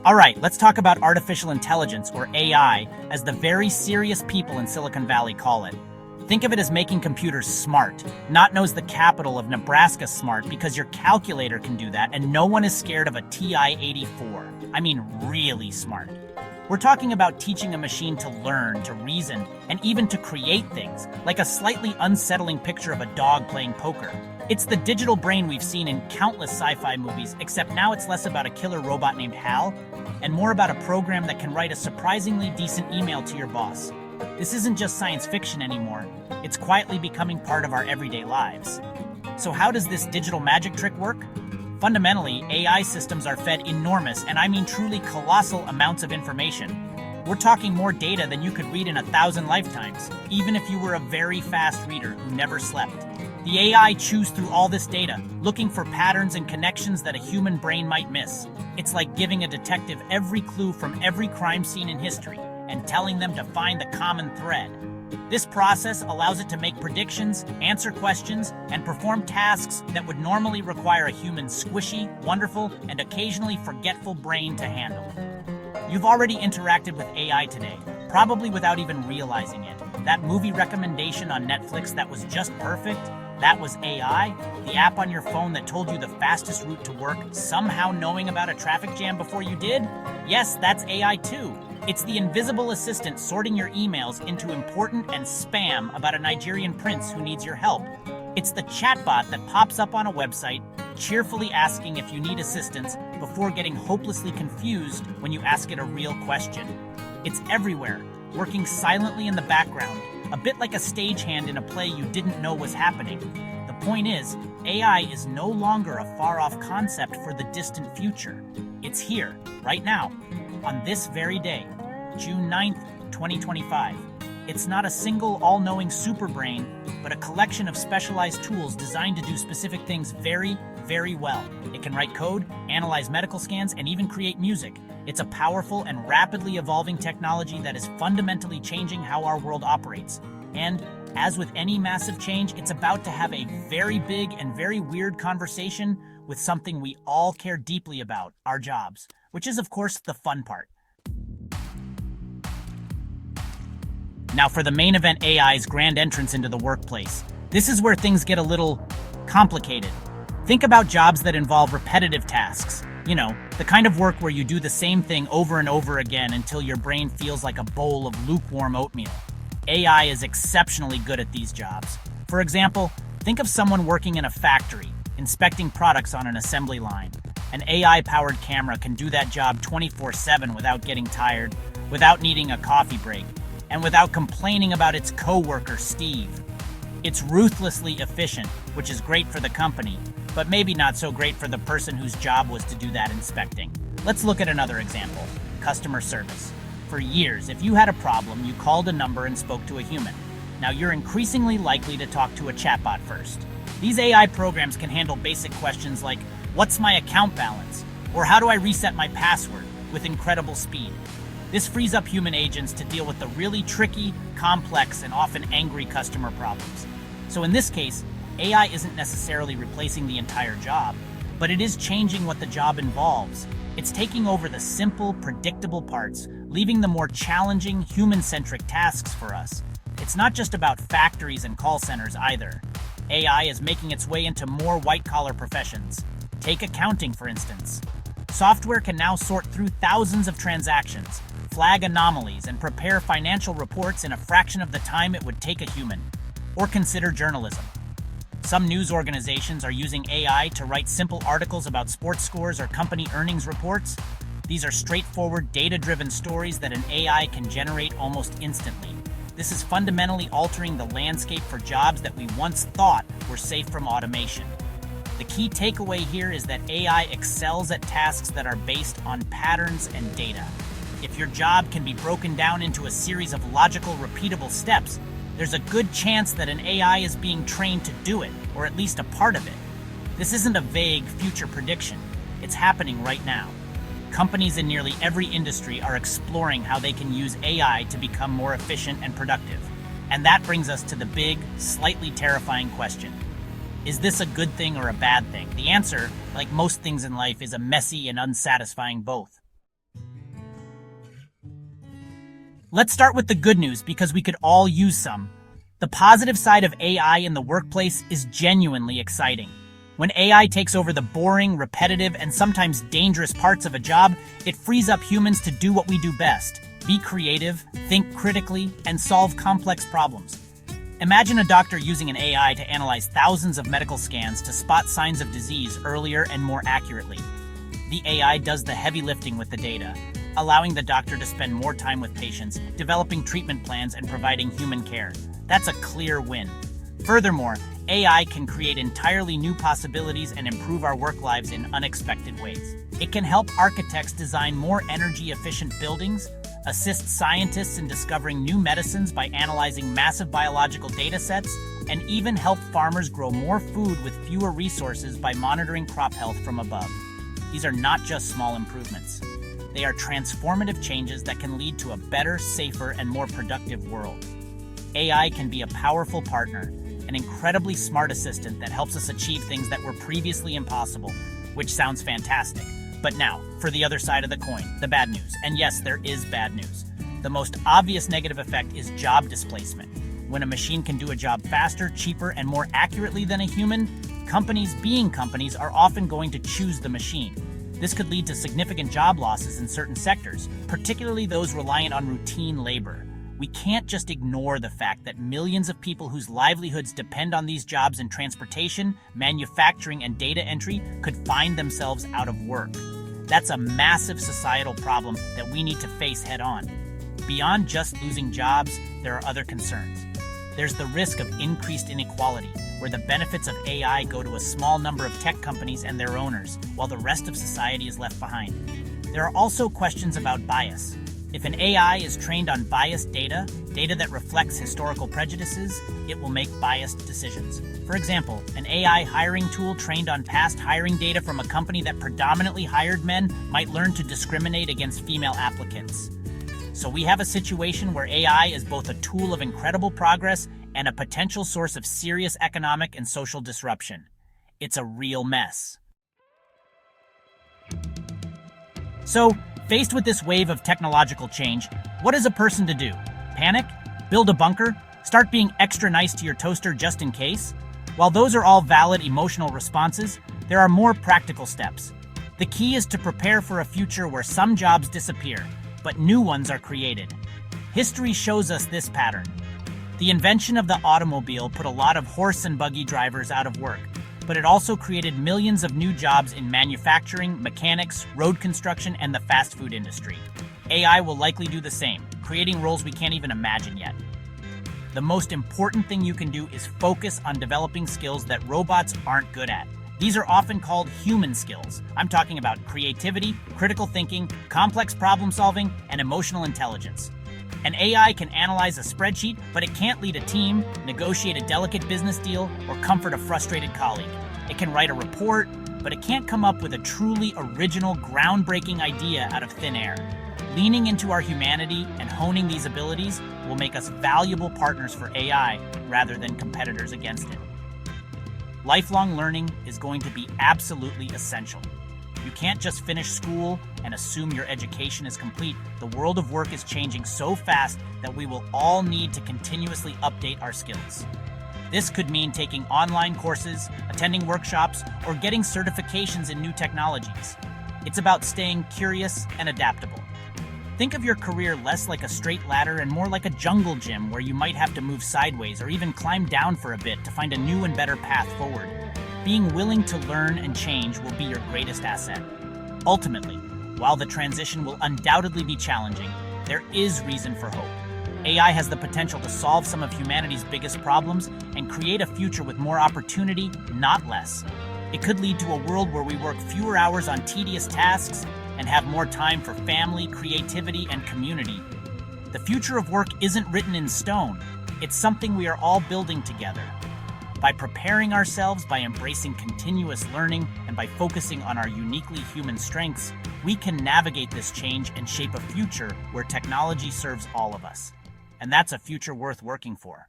All right, let's talk about artificial intelligence, or AI, as the very serious people in Silicon Valley call it. Think of it as making computers smart. Not knows the capital of Nebraska smart because your calculator can do that, and no one is scared of a TI-84. I mean, really smart. We're talking about teaching a machine to learn, to reason, and even to create things, like a slightly unsettling picture of a dog playing poker. It's the digital brain we've seen in countless sci-fi movies, except now it's less about a killer robot named Hal, and more about a program that can write a surprisingly decent email to your boss. This isn't just science fiction anymore, it's quietly becoming part of our everyday lives. So how does this digital magic trick work? Fundamentally, AI systems are fed enormous, and I mean truly colossal amounts of information. We're talking more data than you could read in 1,000 lifetimes, even if you were a very fast reader who never slept. The AI chews through all this data, looking for patterns and connections that a human brain might miss. It's like giving a detective every clue from every crime scene in history and telling them to find the common thread. This process allows it to make predictions, answer questions, and perform tasks that would normally require a human's squishy, wonderful, and occasionally forgetful brain to handle. You've already interacted with AI today, probably without even realizing it. That movie recommendation on Netflix that was just perfect, that was AI? The app on your phone that told you the fastest route to work, somehow knowing about a traffic jam before you did? Yes, that's AI too. It's the invisible assistant sorting your emails into important and spam about a Nigerian prince who needs your help. It's the chatbot that pops up on a website, cheerfully asking if you need assistance before getting hopelessly confused when you ask it a real question. It's everywhere, working silently in the background, a bit like a stagehand in a play you didn't know was happening. The point is, AI is no longer a far-off concept for the distant future. It's here, right now, on this very day, June 9th, 2025. It's not a single all-knowing superbrain, but a collection of specialized tools designed to do specific things very, very well. It can write code, analyze medical scans, and even create music. It's a powerful and rapidly evolving technology that is fundamentally changing how our world operates. And, as with any massive change, it's about to have a very big and very weird conversation with something we all care deeply about, our jobs, which is, of course, the fun part. Now for the main event, AI's grand entrance into the workplace. This is where things get a little complicated. Think about jobs that involve repetitive tasks. You know, the kind of work where you do the same thing over and over again until your brain feels like a bowl of lukewarm oatmeal. AI is exceptionally good at these jobs. For example, think of someone working in a factory, inspecting products on an assembly line. An AI-powered camera can do that job 24/7 without getting tired, without needing a coffee break, and without complaining about its coworker, Steve. It's ruthlessly efficient, which is great for the company, but maybe not so great for the person whose job was to do that inspecting. Let's look at another example, customer service. For years, if you had a problem, you called a number and spoke to a human. Now you're increasingly likely to talk to a chatbot first. These AI programs can handle basic questions like, what's my account balance? Or how do I reset my password? With incredible speed. This frees up human agents to deal with the really tricky, complex, and often angry customer problems. So in this case, AI isn't necessarily replacing the entire job, but it is changing what the job involves. It's taking over the simple, predictable parts, leaving the more challenging, human-centric tasks for us. It's not just about factories and call centers either. AI is making its way into more white-collar professions. Take accounting, for instance. Software can now sort through thousands of transactions, flag anomalies, and prepare financial reports in a fraction of the time it would take a human. Or consider journalism. Some news organizations are using AI to write simple articles about sports scores or company earnings reports. These are straightforward, data-driven stories that an AI can generate almost instantly. This is fundamentally altering the landscape for jobs that we once thought were safe from automation. The key takeaway here is that AI excels at tasks that are based on patterns and data. If your job can be broken down into a series of logical, repeatable steps, there's a good chance that an AI is being trained to do it, or at least a part of it. This isn't a vague future prediction. It's happening right now. Companies in nearly every industry are exploring how they can use AI to become more efficient and productive. And that brings us to the big, slightly terrifying question. Is this a good thing or a bad thing? The answer, like most things in life, is a messy and unsatisfying both. Let's start with the good news because we could all use some. The positive side of AI in the workplace is genuinely exciting. When AI takes over the boring, repetitive, and sometimes dangerous parts of a job, it frees up humans to do what we do best: be creative, think critically, and solve complex problems. Imagine a doctor using an AI to analyze thousands of medical scans to spot signs of disease earlier and more accurately. The AI does the heavy lifting with the data, allowing the doctor to spend more time with patients, developing treatment plans, and providing human care. That's a clear win. Furthermore, AI can create entirely new possibilities and improve our work lives in unexpected ways. It can help architects design more energy-efficient buildings, assist scientists in discovering new medicines by analyzing massive biological data sets, and even help farmers grow more food with fewer resources by monitoring crop health from above. These are not just small improvements. They are transformative changes that can lead to a better, safer, and more productive world. AI can be a powerful partner, an incredibly smart assistant that helps us achieve things that were previously impossible, which sounds fantastic. But now, for the other side of the coin, the bad news. And yes, there is bad news. The most obvious negative effect is job displacement. When a machine can do a job faster, cheaper, and more accurately than a human, companies, being companies, are often going to choose the machine. This could lead to significant job losses in certain sectors, particularly those reliant on routine labor. We can't just ignore the fact that millions of people whose livelihoods depend on these jobs in transportation, manufacturing, and data entry could find themselves out of work. That's a massive societal problem that we need to face head on. Beyond just losing jobs, there are other concerns. There's the risk of increased inequality, where the benefits of AI go to a small number of tech companies and their owners, while the rest of society is left behind. There are also questions about bias. If an AI is trained on biased data that reflects historical prejudices, it will make biased decisions. For example, an AI hiring tool trained on past hiring data from a company that predominantly hired men might learn to discriminate against female applicants. So we have a situation where AI is both a tool of incredible progress and a potential source of serious economic and social disruption. It's a real mess. So, faced with this wave of technological change, what is a person to do? Panic? Build a bunker? Start being extra nice to your toaster just in case? While those are all valid emotional responses, there are more practical steps. The key is to prepare for a future where some jobs disappear, but new ones are created. History shows us this pattern. The invention of the automobile put a lot of horse and buggy drivers out of work, but it also created millions of new jobs in manufacturing, mechanics, road construction, and the fast food industry. AI will likely do the same, creating roles we can't even imagine yet. The most important thing you can do is focus on developing skills that robots aren't good at. These are often called human skills. I'm talking about creativity, critical thinking, complex problem solving, and emotional intelligence. An AI can analyze a spreadsheet, but it can't lead a team, negotiate a delicate business deal, or comfort a frustrated colleague. It can write a report, but it can't come up with a truly original, groundbreaking idea out of thin air. Leaning into our humanity and honing these abilities will make us valuable partners for AI rather than competitors against it. Lifelong learning is going to be absolutely essential. You can't just finish school and assume your education is complete. The world of work is changing so fast that we will all need to continuously update our skills. This could mean taking online courses, attending workshops, or getting certifications in new technologies. It's about staying curious and adaptable. Think of your career less like a straight ladder and more like a jungle gym where you might have to move sideways or even climb down for a bit to find a new and better path forward. Being willing to learn and change will be your greatest asset. Ultimately, while the transition will undoubtedly be challenging, there is reason for hope. AI has the potential to solve some of humanity's biggest problems and create a future with more opportunity, not less. It could lead to a world where we work fewer hours on tedious tasks and have more time for family, creativity, and community. The future of work isn't written in stone. It's something we are all building together. By preparing ourselves, by embracing continuous learning, and by focusing on our uniquely human strengths, we can navigate this change and shape a future where technology serves all of us. And that's a future worth working for.